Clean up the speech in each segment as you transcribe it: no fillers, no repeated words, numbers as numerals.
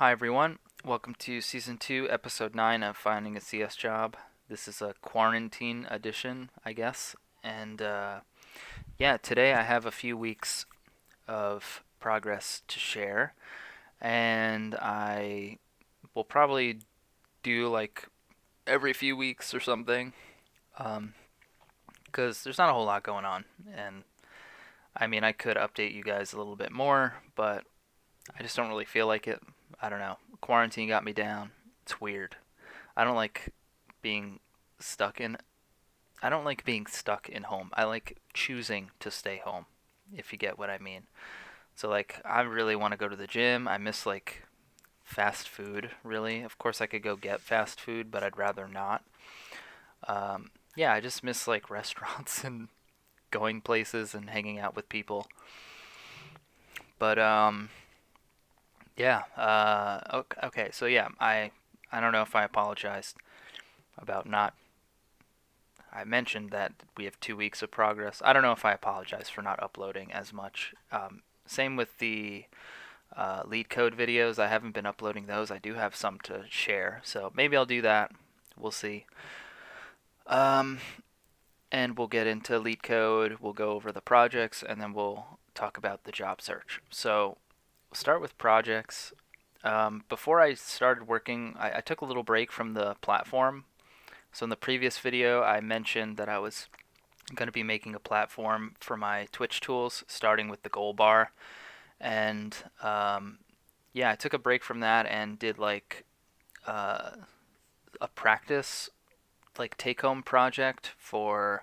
Hi everyone, welcome to Season 2, Episode 9 of Finding a CS Job. This is a quarantine edition, I guess. And yeah, today I have a few weeks of progress to share. And I will probably do like every few weeks or something. Because there's not a whole lot going on. And I mean, I could update you guys a little bit more, but I just don't really feel like it. I don't know. Quarantine got me down. It's weird. I don't like being stuck in I don't like being stuck in home. I like choosing to stay home, if you get what I mean. So like I really want to go to the gym. I miss like fast food, really. Of course I could go get fast food, but I'd rather not. Yeah, I just miss like restaurants and going places and hanging out with people. But yeah, okay. So yeah, I don't know if I apologized about not I mentioned that we have 2 weeks of progress. I don't know if I apologize for not uploading as much. Same with the LeetCode videos. I haven't been uploading those. I do have some to share, so maybe I'll do that. We'll see. Um, and we'll get into LeetCode. We'll go over the projects, and then we'll talk about the job search. So we'll start with projects. Before I started working, I took a little break from the platform. So in the previous video, I mentioned that I was going to be making a platform for my Twitch tools, starting with the goal bar. And yeah, I took a break from that and did like uh, a practice, like take home project for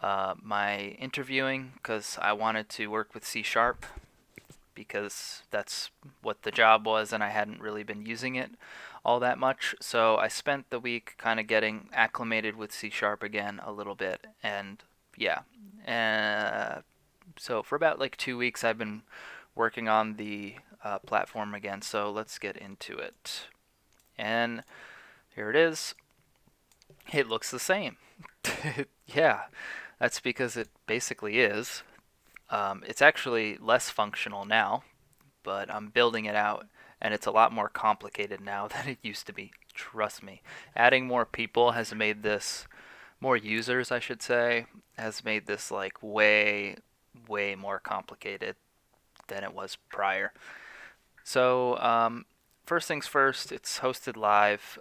my interviewing because I wanted to work with C Sharp because that's what the job was and I hadn't really been using it all that much. So I spent the week kind of getting acclimated with C Sharp again a little bit. And yeah. So for about like 2 weeks, I've been working on the platform again. So let's get into it. And here it is. It looks the same. Yeah, that's because it basically is. It's actually less functional now, but I'm building it out, and it's a lot more complicated now than it used to be. Trust me. Adding more people has made this, more users, I should say, has made this like way, way more complicated than it was prior. So, first things first, it's hosted live.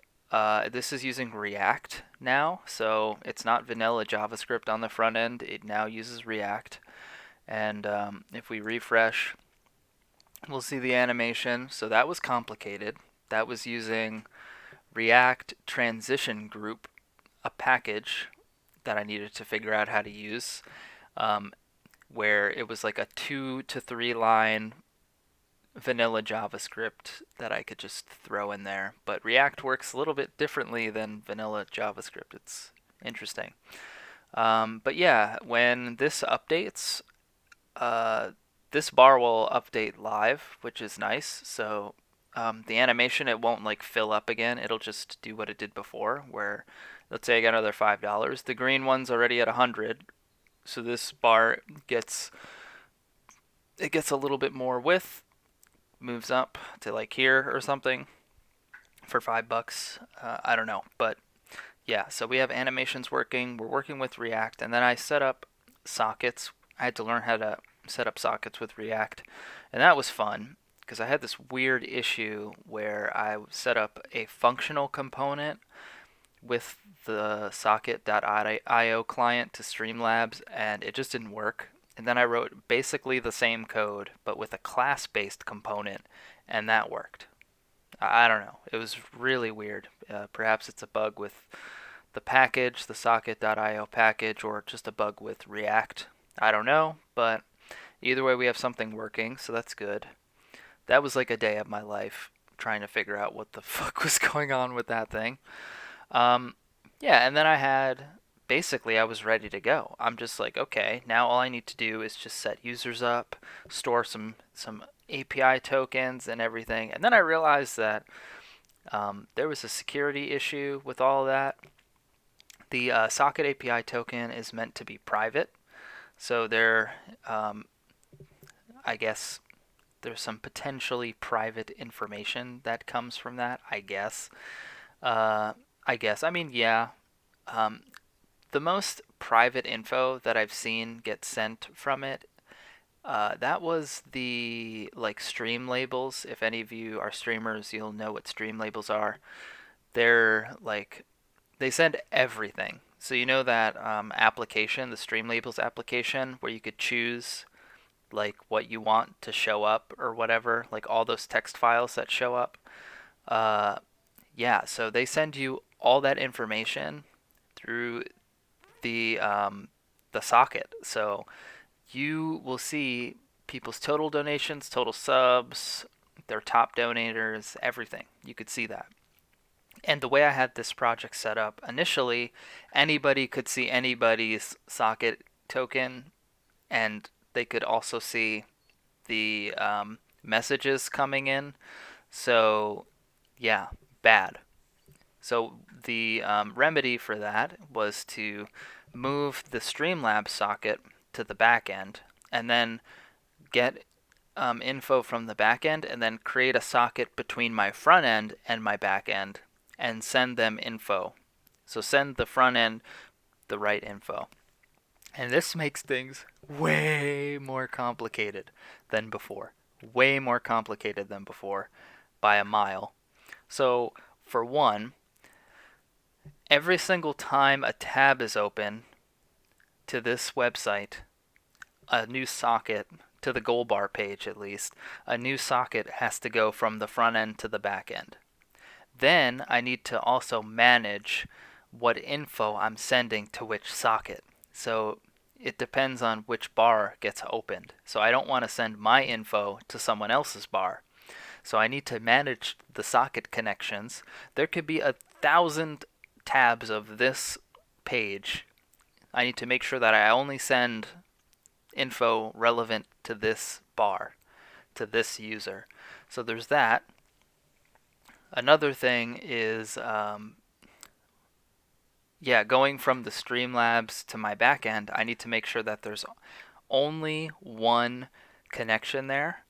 This is using React now, so it's not vanilla JavaScript on the front end. It now uses React. And if we refresh, we'll see the animation. So that was complicated. That was using React Transition Group, a package that I needed to figure out how to use, um, where it was like a 2 to 3 line vanilla JavaScript that I could just throw in there. But React works a little bit differently than vanilla JavaScript. It's interesting. But yeah, when this updates, uh, this bar will update live, which is nice. So the animation, it won't like fill up again. It'll just do what it did before, where let's say I got another $5. The green one's already at 100, so this bar gets it gets a little bit more width, moves up to like here or something for $5. I don't know, but yeah. So we have animations working. We're working with React, and then I set up sockets. I had to learn how to set up sockets with React, and that was fun because I had this weird issue where I set up a functional component with the socket.io client to Streamlabs, and it just didn't work. And then I wrote basically the same code, but with a class-based component, and that worked. I don't know. It was really weird. Perhaps it's a bug with the package, the socket.io package, or just a bug with React. I don't know, but either way, we have something working, so that's good. That was like a day of my life trying to figure out what the fuck was going on with that thing. Um, yeah, and then I was ready to go. I'm just like, okay, now all I need to do is just set users up, store some API tokens and everything. And then I realized that there was a security issue with all of that. The socket API token is meant to be private, so I guess there's some potentially private information that comes from that, I guess. Uh, I guess. I mean, yeah. Um, the most private info that I've seen get sent from it, that was the like stream labels. If any of you are streamers, you'll know what stream labels are. They're like they send everything. So you know that application, the stream labels application, where you could choose like what you want to show up or whatever, like all those text files that show up. Uh, yeah, so they send you all that information through the socket. So you will see people's total donations, total subs, their top donators, everything. You could see that. And the way I had this project set up initially, anybody could see anybody's socket token, and they could also see the messages coming in. So, yeah, bad. So the remedy for that was to move the Streamlabs socket to the back end, and then get info from the back end, and then create a socket between my front end and my back end, and send them info. So send the front end the right info. And this makes things way more complicated than before. Way more complicated than before by a mile. So, for one, every single time a tab is open to this website, a new socket, to the goal bar page at least, a new socket has to go from the front end to the back end. Then I need to also manage what info I'm sending to which socket. So it depends on which bar gets opened. So I don't want to send my info to someone else's bar. So I need to manage the socket connections. There could be 1,000 tabs of this page. I need to make sure that I only send info relevant to this bar, to this user. So there's that. Another thing is, going from the Streamlabs to my backend, I need to make sure that there's only one connection there,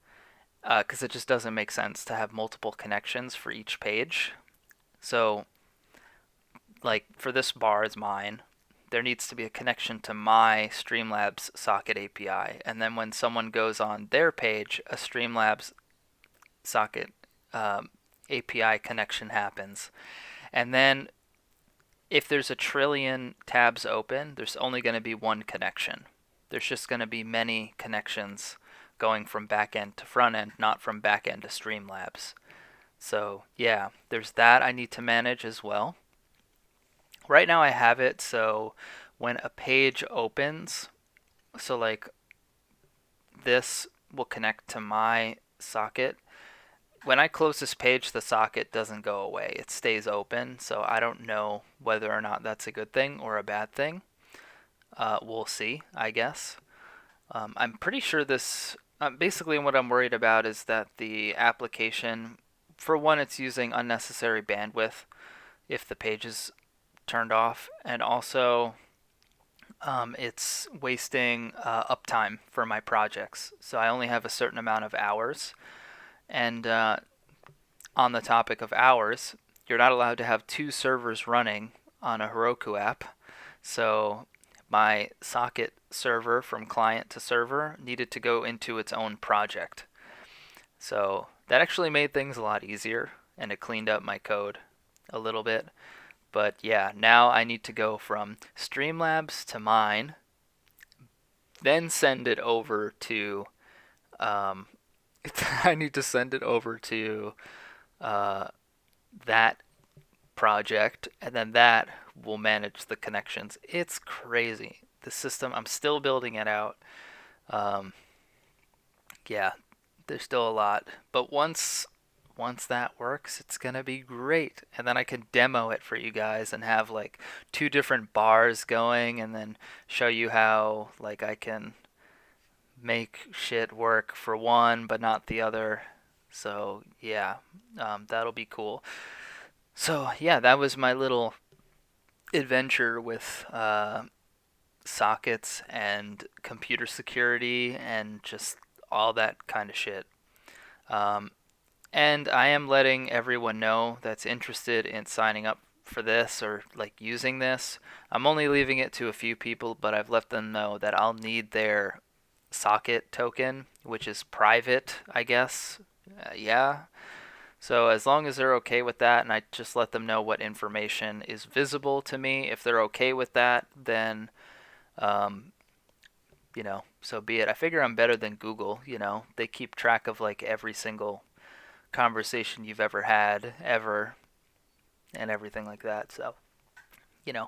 because it just doesn't make sense to have multiple connections for each page. So, like for this bar is mine, there needs to be a connection to my Streamlabs socket API, and then when someone goes on their page, a Streamlabs socket API connection happens. And then if there's a trillion tabs open, there's only going to be one connection. There's just going to be many connections going from backend to front end, not from backend to Streamlabs. So yeah, there's that I need to manage as well. Right now I have it so when a page opens, so like this will connect to my socket. When I close this page, the socket doesn't go away. It stays open, so I don't know whether or not that's a good thing or a bad thing. We'll see, I guess. I'm pretty sure this, basically what I'm worried about is that the application, for one, it's using unnecessary bandwidth if the page is turned off, and also it's wasting uptime for my projects. So I only have a certain amount of hours. And on the topic of hours, you're not allowed to have two servers running on a Heroku app. So my socket server from client to server needed to go into its own project. So that actually made things a lot easier, and it cleaned up my code a little bit. But yeah, now I need to go from Streamlabs to mine, then send it over to I need to send it over to that project, and then that will manage the connections. It's crazy. The system, I'm still building it out. Um, yeah, there's still a lot, but once that works, it's gonna be great. And then I can demo it for you guys and have like two different bars going, and then show you how like I can make shit work for one but not the other. So yeah, that'll be cool. So yeah, that was my little adventure with sockets and computer security and just all that kind of shit. Um, and I am letting everyone know that's interested in signing up for this or like using this. I'm only leaving it to a few people, but I've let them know that I'll need their socket token, which is private, I guess. Yeah. So as long as they're okay with that, and I just let them know what information is visible to me, if they're okay with that, then um, so be it. I figure I'm better than Google. They keep track of like every single conversation you've ever had, ever, and everything like that. So,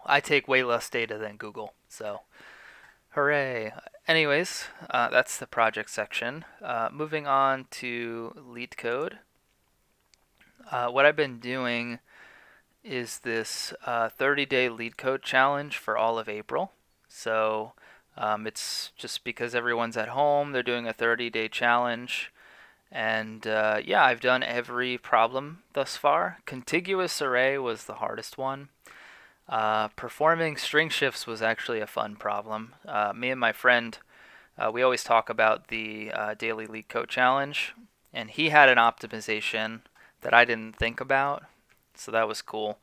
I take way less data than Google. So, hooray. Anyways, that's the project section. Moving on to LeetCode. What I've been doing is this 30-day LeetCode challenge for all of April. So, it's just because everyone's at home, they're doing a 30-day challenge. And yeah, I've done every problem thus far. Contiguous array was the hardest one. Performing string shifts was actually a fun problem. Me and my friend, we always talk about the daily LeetCode challenge, and he had an optimization that I didn't think about, so that was cool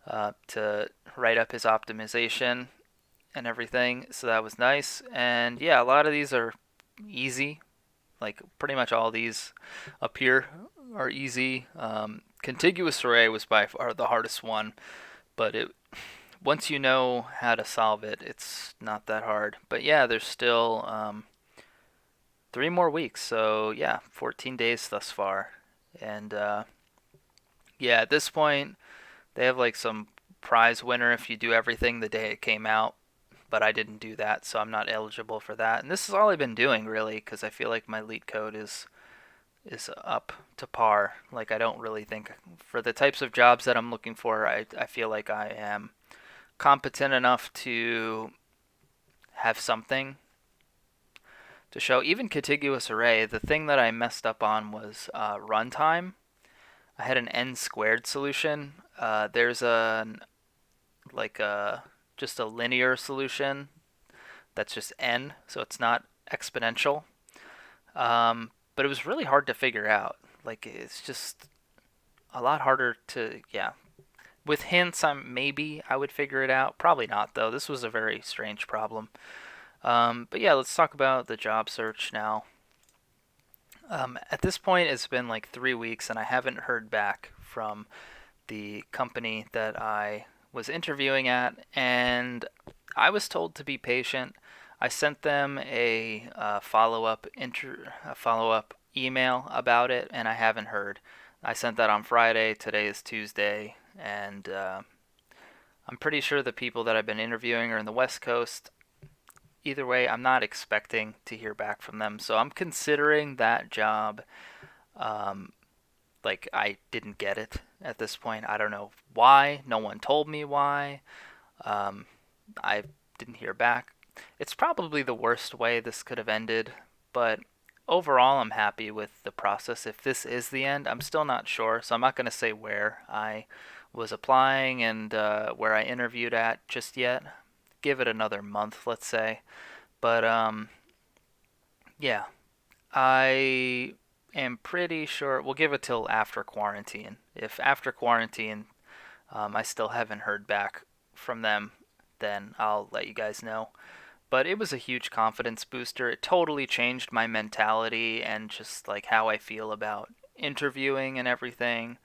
to write up his optimization and everything. So that was nice. And yeah, a lot of these are easy. Like pretty much all these up here are easy. Contiguous array was by far the hardest one, but once you know how to solve it, it's not that hard. But yeah, there's still 3 more weeks, so yeah, 14 days thus far. And yeah, at this point, they have like some prize winner if you do everything the day it came out. But I didn't do that, so I'm not eligible for that. And this is all I've been doing really, because I feel like my LeetCode is up to par. Like I don't really think for the types of jobs that I'm looking for, I feel like I am competent enough to have something to show. Even contiguous array, the thing that I messed up on was runtime. I had an n squared solution. There's like a just a linear solution that's just n, so it's not exponential. But it was really hard to figure out. Like it's just a lot harder to, yeah. With hints, maybe I would figure it out. Probably not though. This was a very strange problem. But yeah, let's talk about the job search now. At this point, it's been like 3 weeks, and I haven't heard back from the company that I was interviewing at, and I was told to be patient. I sent them a follow-up email about it, and I haven't heard. I sent that on Friday. Today is Tuesday, and I'm pretty sure the people that I've been interviewing are in the West Coast. Either way, I'm not expecting to hear back from them, so I'm considering that job like I didn't get it at this point. I don't know why. No one told me why. Um, I didn't hear back. It's probably the worst way this could have ended, but overall, I'm happy with the process. If this is the end, I'm still not sure, so I'm not going to say where I was applying and where I interviewed at just yet. Give it another month, let's say. But yeah, I am pretty sure we'll give it till after quarantine. If after quarantine I still haven't heard back from them, then I'll let you guys know. But it was a huge confidence booster. It totally changed my mentality and just like how I feel about interviewing and everything.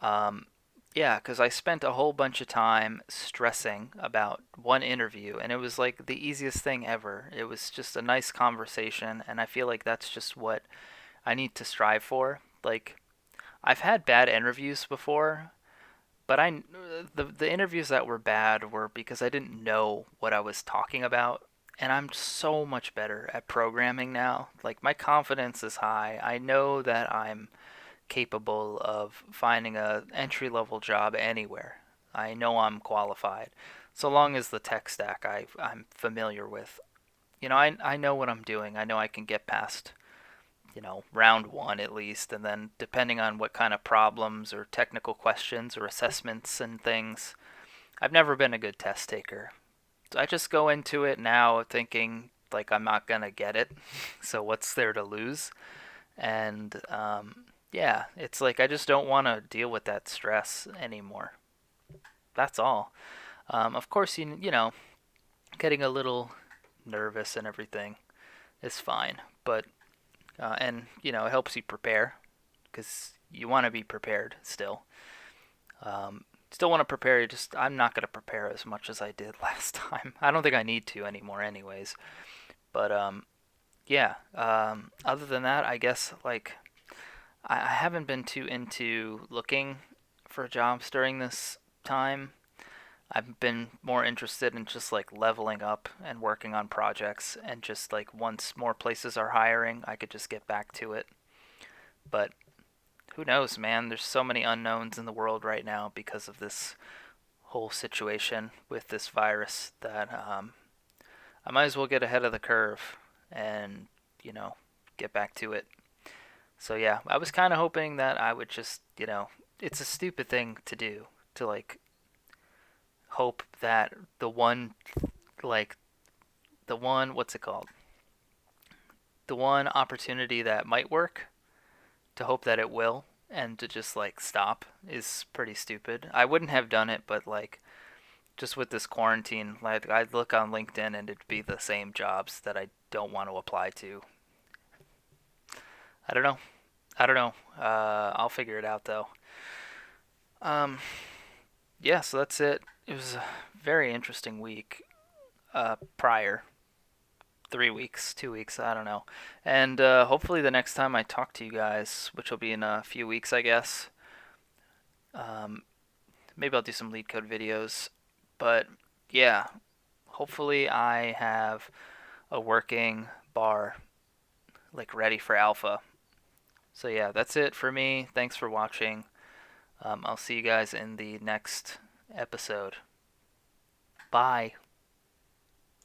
Um, yeah, because I spent a whole bunch of time stressing about one interview, and it was like the easiest thing ever. It was just a nice conversation, and I feel like that's just what I need to strive for. Like, I've had bad interviews before, but the interviews that were bad were because I didn't know what I was talking about, and I'm so much better at programming now. Like my confidence is high. I know that I'm capable of finding a entry level job anywhere. I know I'm qualified, so long as the tech stack I'm familiar with. I know what I'm doing. I know I can get past round one at least, and then depending on what kind of problems or technical questions or assessments and things, I've never been a good test taker. So I just go into it now thinking like I'm not gonna get it, so what's there to lose? And yeah, it's like I just don't want to deal with that stress anymore. That's all. Of course, you know, getting a little nervous and everything is fine, but and you know, it helps you prepare because you want to be prepared still. Um, Still want to prepare. Just I'm not gonna prepare as much as I did last time. I don't think I need to anymore, anyways. But yeah. Other than that, I guess like I haven't been too into looking for jobs during this time. I've been more interested in just like leveling up and working on projects, and just like once more places are hiring, I could just get back to it. But who knows, man? There's so many unknowns in the world right now because of this whole situation with this virus that I might as well get ahead of the curve and, you know, get back to it. So yeah, I was kind of hoping that I would just, you know, it's a stupid thing to do to like hope that the one like the one what's it called? The one opportunity that might work, to hope that it will, and to just like stop is pretty stupid. I wouldn't have done it, but like just with this quarantine, like I'd look on LinkedIn and it'd be the same jobs that I don't want to apply to. I don't know. I don't know. I'll figure it out though. Um, yeah, so that's it. It was a very interesting week. Prior 3 weeks, 2 weeks, I don't know. And hopefully the next time I talk to you guys, which will be in a few weeks, I guess. Um, Maybe I'll do some LeetCode videos. But yeah, hopefully I have a working bar like ready for alpha. So yeah, that's it for me. Thanks for watching. I'll see you guys in the next episode. Bye.